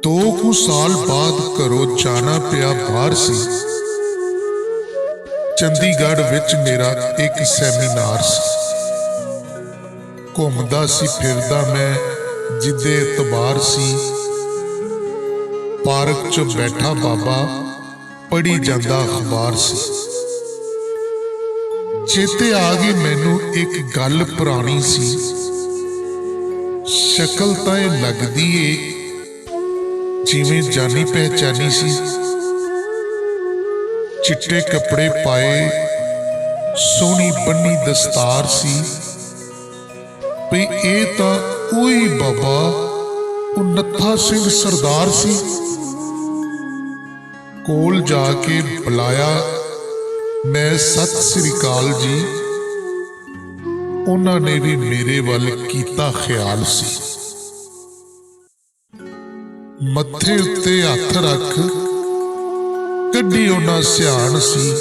दो कु साल बाद घरों जाना पिया बाहर सी। चंडीगढ़ विच मेरा एक सैमीनार सी। घूमदा सी फिरदा मैं जिदे एतबार सी। पार्क च बैठा बाबा पढ़ी जांदा अखबार सी। चेते आ गई मैनू एक गल पुरानी सी। शक्ल तां इह लगदी ए जिवें जानी पहचानी सी। चिट्टे कपड़े पाए सोहनी बन्नी दस्तार सी। भी ये तां ओही बाबा नत्था सिंह सरदार सी। कोल जाके बुलाया मैं सत श्री अकाल जी। उन्होंने भी मेरे वल कीता ख्याल सी। मत्थे उत्ते हथ रख कड्डी उन्हां सियाण सी।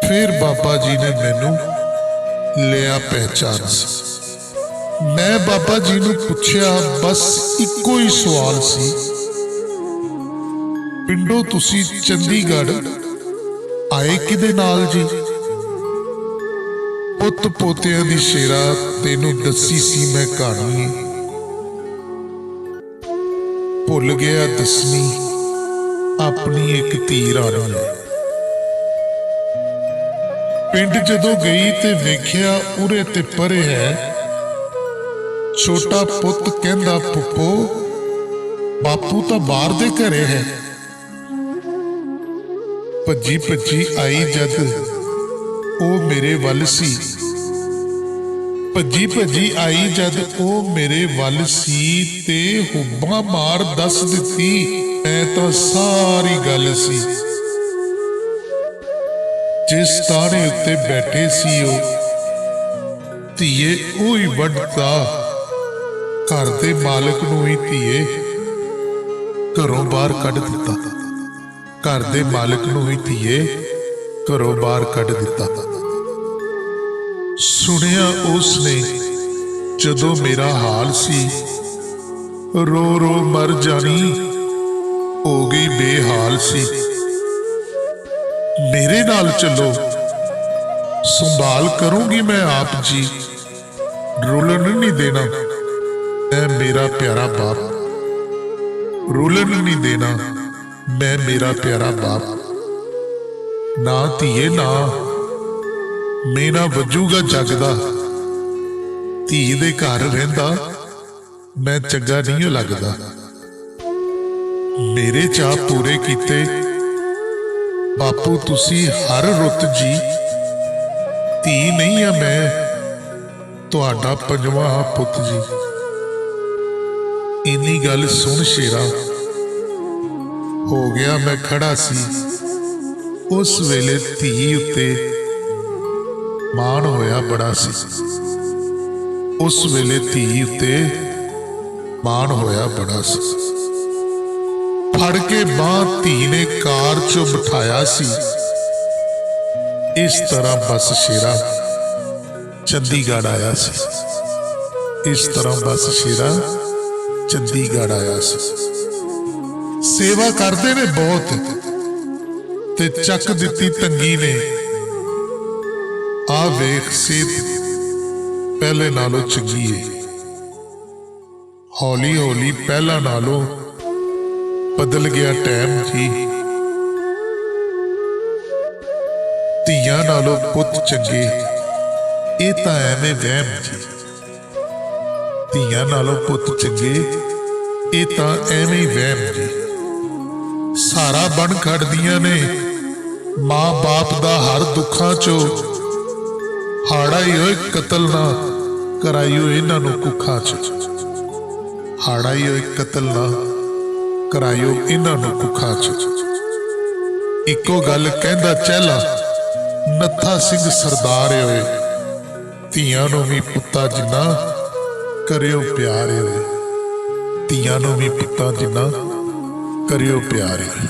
फिर बाबा जी ने मैनू लिया पहचान सी। मैं बाबा जी नू पुछया बस इको ही सवाल सी। पिंडों तुसी चंडीगढ़ आए किदे नाल जी? पुत पोतियां दी शेरा तेनू दसी सी मैं कहानी। भुल गया दसनी अपनी एक धी रानी। पिंड जदों गई ते वेख्या उरे ते परे है। छोटा पुत कहंदा फुफो बापू तां बाहर दे घरे है। भज्जी भज्जी आई जद ओ मेरे वल सी। भज्जी भज्जी आई जद ओ मेरे वल सी ते हुब्बा मार दस दिती मैं तां सारी गल सी। जिस ताने उत्ते बैठे सी ओ धीए ओही वड्डदा घर दे मालक नूं ही धीए घरों बाहर कढ दिता। घर दे मालिक नूं ही धीए घरों बाहर कढ दिता। सुनिया उसने जदों मेरा हाल सी। रो रो मर जानी हो गई बेहाल सी। मेरे नाल चलो संभाल करूंगी मैं आप जी। रुलन नहीं देना मैं मेरा प्यारा बाप। रुलन नहीं देना मैं मेरा प्यारा बाप। ना धीए ना मेरा वजूगा जगदा। धी दे घर रहिंदा मैं चंगा नहीं लगदा। मेरे चाह पूरे कीते बापू तुसी हर रुत जी। धी नहीं है मैं तुहाडा पंजवां पुत जी। इन्नी गल सुन शेरा हो गया मैं खड़ा सी। उस वेले धी उत्ते मान होया बड़ा सी। उस वेले धी उत्ते मान होया बड़ा सी। फड़ के बांह धी ने कार चो बिठाया सी। इस तरह बस शेरा चंडीगढ़ आया सी। इस तरह बस शेरा चंडीगढ़ आया सी। सेवा करते ने बहुत ते चक दिती तंगी ने। आ वेख सेहत पहले नालों चंगी है। हौली हौली पहला नालों बदल गया टाइम जी। धीयां नालों पुत चंगे ये तां एवें वहम जी। धीयां नालों पुत चंगे ये तां एवें वहम जी। सारा बन खड़दियां ने मां बाप दा हर दुखां चो। हाड़ाई होए कतल ना कराइयो इन्हां नूं कुखां च। हाड़ाई होए कतल ना कराइयो इन्हां नूं कुखां च। इको गल कहंदा चहला नत्था सिंह सरदार होए। धीआं नूं भी पुत्तां जिन्ना करियो प्यार होए। धीआं नूं भी पुत्तां जिन्ना करियो प्यार होए।